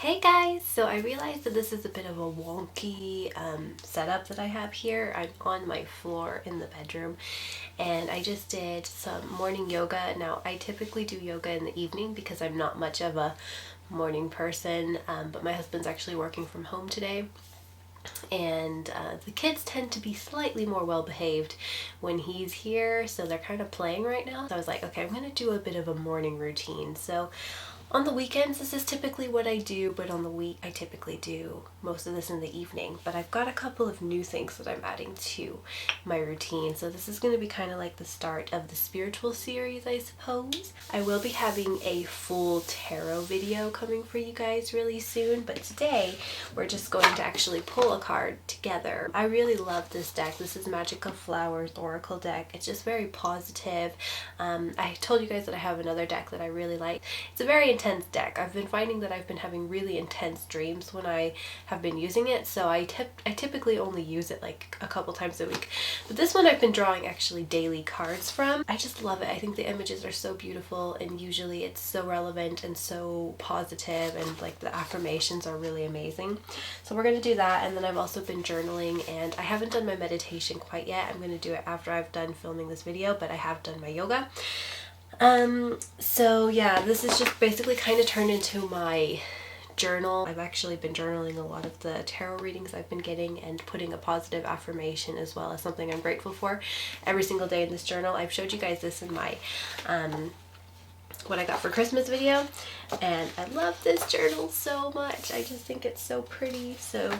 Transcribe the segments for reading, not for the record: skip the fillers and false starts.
Hey guys! So I realized that this is a bit of a wonky setup that I have here. I'm on my floor in the bedroom and I just did some morning yoga. Now I typically do yoga in the evening because I'm not much of a morning person, but my husband's actually working from home today. And the kids tend to be slightly more well behaved when he's here, so they're kind of playing right now. So I was like, okay, I'm gonna do a bit of a morning routine. So on the weekends, this is typically what I do, but on the week, I typically do most of this in the evening. But I've got a couple of new things that I'm adding to my routine. So this is going to be kind of like the start of the spiritual series, I suppose. I will be having a full tarot video coming for you guys really soon, but today we're just going to actually pull a card together. I really love this deck. This is Magic of Flowers Oracle deck. It's just very positive. I told you guys that I have another deck that I really like. It's a very intense deck. I've been finding that I've been having really intense dreams when I have been using it, so I typically only use it like a couple times a week. But this one I've been drawing actually daily cards from. I just love it. I think the images are so beautiful, and usually it's so relevant and so positive, and like the affirmations are really amazing. So we're going to do that, and then I've also been journaling, and I haven't done my meditation quite yet. I'm going to do it after I've done filming this video, but I have done my yoga. So yeah, this is just basically kind of turned into my journal. I've actually been journaling a lot of the tarot readings I've been getting and putting a positive affirmation as well as something I'm grateful for every single day in this journal. I've showed you guys this in my what I got for Christmas video, and I love this journal so much. I just think it's so pretty. So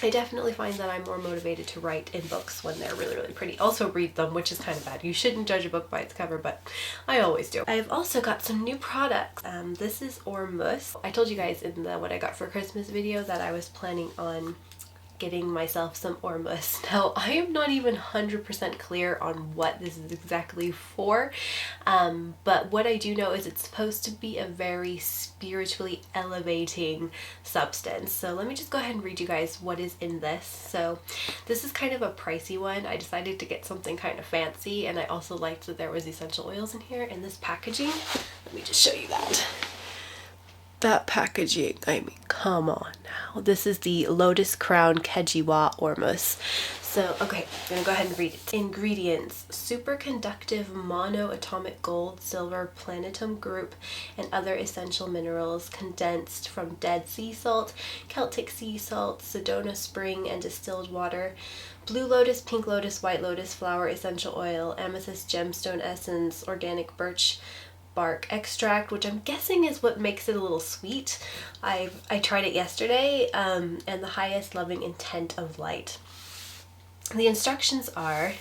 I definitely find that I'm more motivated to write in books when they're really, really pretty. Also read them, which is kind of bad. You shouldn't judge a book by its cover, but I always do. I've also got some new products. This is ORMUS. I told you guys in the what I got for Christmas video that I was planning on getting myself some ORMUS. Now, I am not even 100% clear on what this is exactly for, but what I do know is it's supposed to be a very spiritually elevating substance. So let me just go ahead and read you guys what is in this. So this is kind of a pricey one. I decided to get something kind of fancy, and I also liked that there was essential oils in here in this packaging. Let me just show you that. That packaging, I mean, come on now. This is the Lotus Crown Kejiwa ORMUS. So, okay, I'm gonna go ahead and read it. Ingredients: superconductive monoatomic gold, silver, platinum group, and other essential minerals condensed from dead sea salt, Celtic sea salt, Sedona spring, and distilled water. Blue lotus, pink lotus, white lotus flower essential oil, amethyst gemstone essence, organic birch bark extract, which I'm guessing is what makes it a little sweet. I tried it yesterday, and the highest loving intent of light. The instructions are: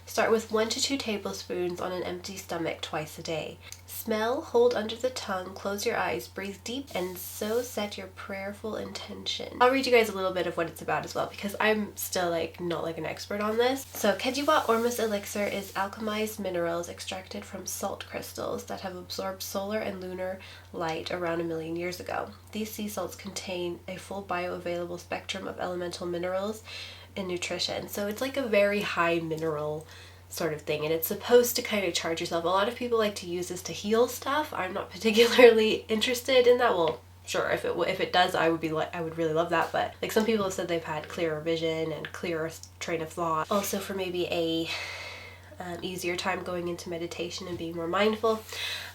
start with 1 to 2 tablespoons on an empty stomach twice a day. Smell, hold under the tongue, close your eyes, breathe deep, and so set your prayerful intention. I'll read you guys a little bit of what it's about as well, because I'm still not an expert on this. So Kejiwa ORMUS elixir is alchemized minerals extracted from salt crystals that have absorbed solar and lunar light around 1 million years ago. These sea salts contain a full bioavailable spectrum of elemental minerals and nutrition. So it's like a very high mineral sort of thing, and it's supposed to kind of charge yourself. A lot of people like to use this to heal stuff. I'm not particularly interested in that. Well, sure, if it does, I would really love that, but like some people have said they've had clearer vision and clearer train of thought. Also for maybe a easier time going into meditation and being more mindful.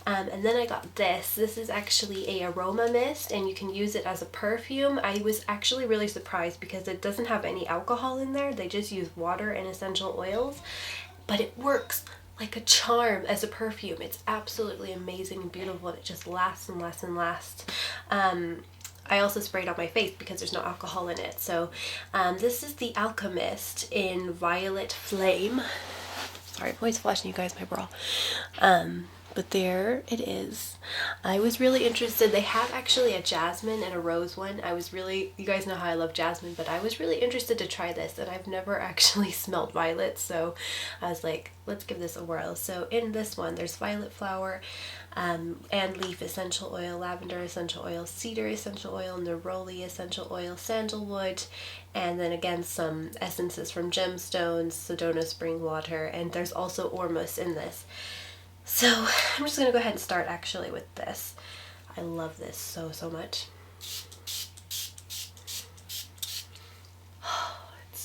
And then I got this. This is actually a aroma mist, and you can use it as a perfume. I was actually really surprised because it doesn't have any alcohol in there. They just use water and essential oils, but it works like a charm as a perfume. It's absolutely amazing and beautiful, and it just lasts and lasts and lasts. I also sprayed on my face because there's no alcohol in it. So this is the Alchemist in Violet Flame. Sorry, I'm always flashing you guys my bra. But there it is. I was really interested. They have actually a jasmine and a rose one. You guys know how I love jasmine, but I was really interested to try this, and I've never actually smelled violets, so I was like, let's give this a whirl. So in this one, there's violet flower, and leaf essential oil, lavender essential oil, cedar essential oil, neroli essential oil, sandalwood, and then again some essences from gemstones, Sedona spring water, and there's also ORMUS in this. So I'm just going to go ahead and start actually with this. I love this so much.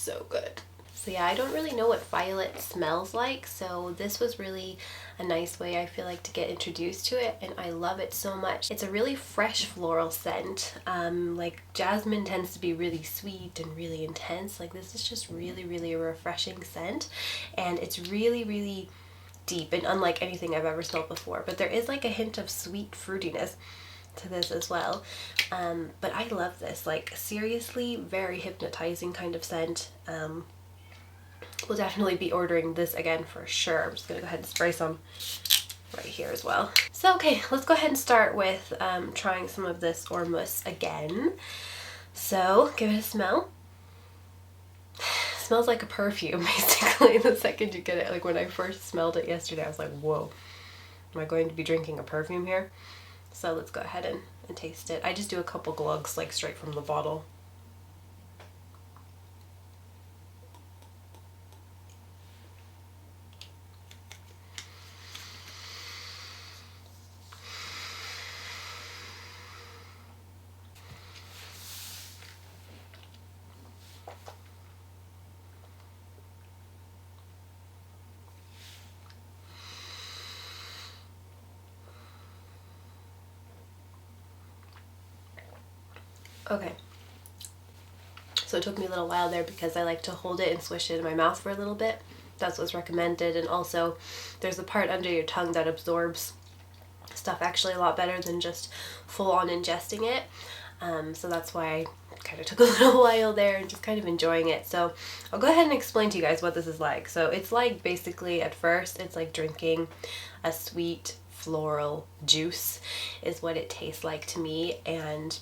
so good. So yeah, I don't really know what violet smells like, so this was really a nice way, I feel like, to get introduced to it, and I love it so much. It's a really fresh floral scent. Like jasmine tends to be really sweet and really intense. Like this is just really a refreshing scent, and it's really deep and unlike anything I've ever smelled before. But there is like a hint of sweet fruitiness to this as well. But I love this, like seriously very hypnotizing kind of scent. We'll definitely be ordering this again for sure. I'm just gonna go ahead and spray some right here as well. So okay, let's go ahead and start with trying some of this ORMUS again. So give it a smell. It smells like a perfume basically the second you get it. Like when I first smelled it yesterday, I was like, whoa, am I going to be drinking a perfume here? So let's go ahead and taste it. I just do a couple glugs like straight from the bottle. Okay, so it took me a little while there because I like to hold it and swish it in my mouth for a little bit. That's what's recommended, and also there's a part under your tongue that absorbs stuff actually a lot better than just full on ingesting it. So that's why I kind of took a little while there and just kind of enjoying it. So I'll go ahead and explain to you guys what this is like. So it's like basically at first it's like drinking a sweet floral juice is what it tastes like to me, and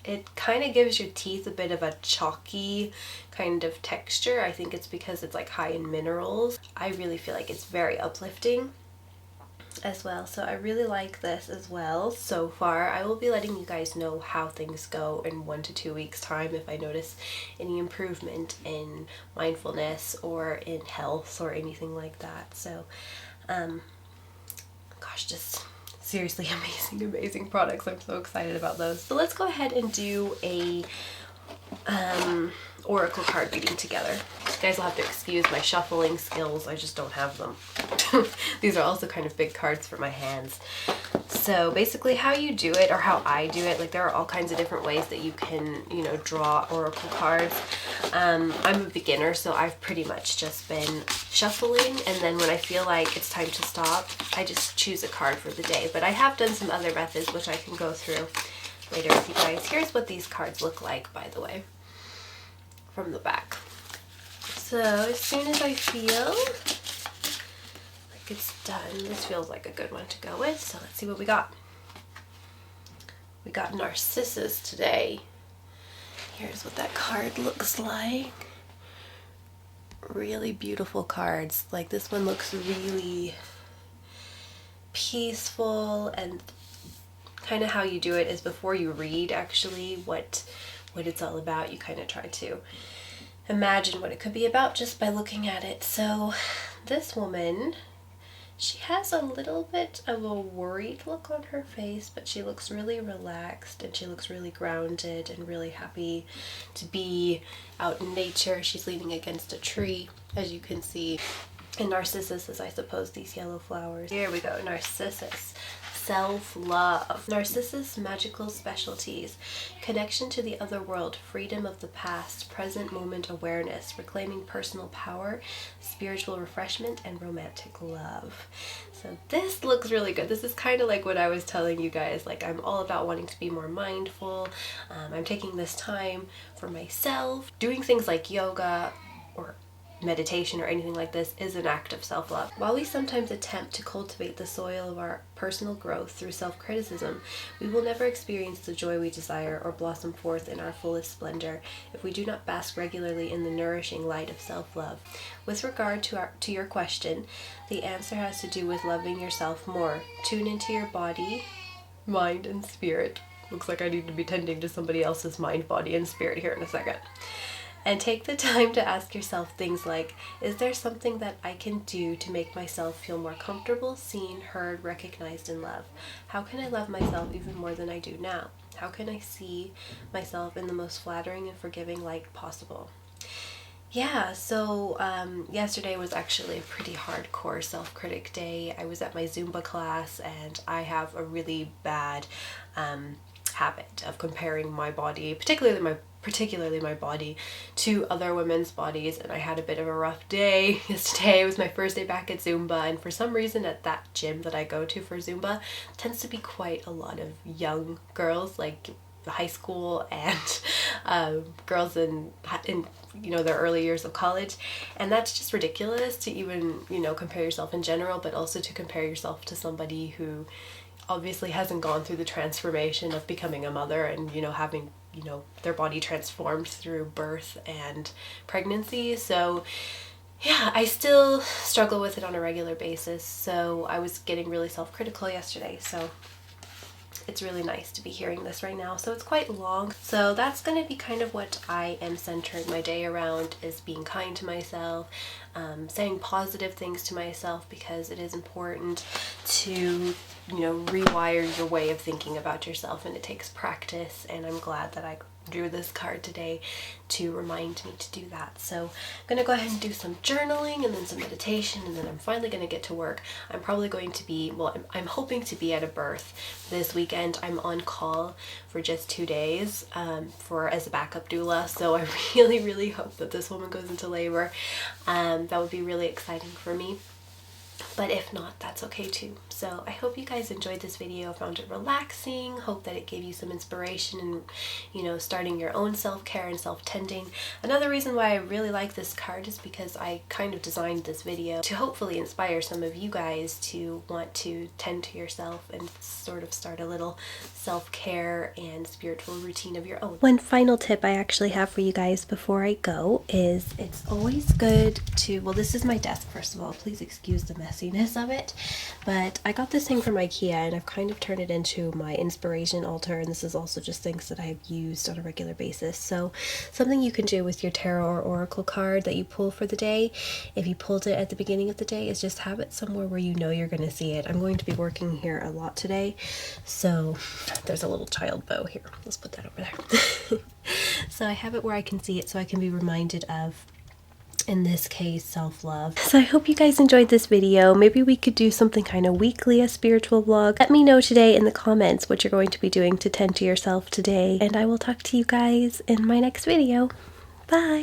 it kind of gives your teeth a bit of a chalky kind of texture. I think it's because it's like high in minerals. I really feel like it's very uplifting as well, so I really like this as well so far. I will be letting you guys know how things go in 1 to 2 weeks time if I notice any improvement in mindfulness or in health or anything like that. So gosh, just seriously amazing products. I'm so excited about those. So let's go ahead and do a oracle card reading together. You guys will have to excuse my shuffling skills, I just don't have them. These are also kind of big cards for my hands. So basically how you do it, or how I do it, like there are all kinds of different ways that you can, you know, draw oracle cards. I'm a beginner, so I've pretty much just been shuffling, and then when I feel like it's time to stop, I just choose a card for the day. But I have done some other methods which I can go through later with you guys. Here's what these cards look like, by the way, from the back. So as soon as I feel like it's done, this feels like a good one to go with. So let's see what we got. We got Narcissus today. Here's what that card looks like. Really beautiful cards. Like this one looks really peaceful, and kind of how you do it is before you read actually what it's all about, you kind of try to imagine what it could be about just by looking at it. So this woman, she has a little bit of a worried look on her face, but she looks really relaxed and she looks really grounded and really happy to be out in nature. She's leaning against a tree, as you can see. And Narcissus is, I suppose, these yellow flowers. Here we go, Narcissus. Self-love. Narcissus' magical specialties: connection to the other world, freedom of the past, present moment awareness, reclaiming personal power, spiritual refreshment, and romantic love. So this looks really good. This is kind of like what I was telling you guys, like I'm all about wanting to be more mindful. I'm taking this time for myself. Doing things like yoga or meditation or anything like this is an act of self-love. While we sometimes attempt to cultivate the soil of our personal growth through self-criticism, we will never experience the joy we desire or blossom forth in our fullest splendor if we do not bask regularly in the nourishing light of self-love. With regard to your question, the answer has to do with loving yourself more. Tune into your body, mind, and spirit. Looks like I need to be tending to somebody else's mind, body, and spirit here in a second. And take the time to ask yourself things like, is there something that I can do to make myself feel more comfortable, seen, heard, recognized, and loved? How can I love myself even more than I do now? How can I see myself in the most flattering and forgiving light possible? Yeah, so yesterday was actually a pretty hardcore self-critic day. I was at my Zumba class, and I have a really bad habit of comparing my body, particularly my body, to other women's bodies, and I had a bit of a rough day yesterday. It was my first day back at Zumba, and for some reason at that gym that I go to for Zumba tends to be quite a lot of young girls, like high school and girls in their early years of college, and that's just ridiculous to even compare yourself in general, but also to compare yourself to somebody who obviously hasn't gone through the transformation of becoming a mother and having their body transformed through birth and pregnancy. So yeah, I still struggle with it on a regular basis, so I was getting really self-critical yesterday, so it's really nice to be hearing this right now. So it's quite long. So that's going to be kind of what I am centering my day around, is being kind to myself, saying positive things to myself, because it is important to, rewire your way of thinking about yourself, and it takes practice, and I'm glad that I drew this card today to remind me to do that. So I'm going to go ahead and do some journaling and then some meditation, and then I'm finally going to get to work. I'm probably going to be, I'm hoping to be at a birth this weekend. I'm on call for just 2 days as a backup doula, so I really hope that this woman goes into labor. That would be really exciting for me. But if not, that's okay too. So I hope you guys enjoyed this video, found it relaxing, hope that it gave you some inspiration in, starting your own self-care and self-tending. Another reason why I really like this card is because I kind of designed this video to hopefully inspire some of you guys to want to tend to yourself and sort of start a little self-care and spiritual routine of your own. One final tip I actually have for you guys before I go is it's always good to, this is my desk first of all, please excuse the messiness of it, but I got this thing from IKEA and I've kind of turned it into my inspiration altar, and this is also just things that I've used on a regular basis. So something you can do with your tarot or oracle card that you pull for the day, if you pulled it at the beginning of the day, is just have it somewhere where you're going to see it. I'm going to be working here a lot today, so there's a little child bow here. Let's put that over there. So I have it where I can see it, so I can be reminded of, in this case, self-love. So I hope you guys enjoyed this video. Maybe we could do something kind of weekly, a spiritual vlog. Let me know today in the comments what you're going to be doing to tend to yourself today, and I will talk to you guys in my next video. Bye!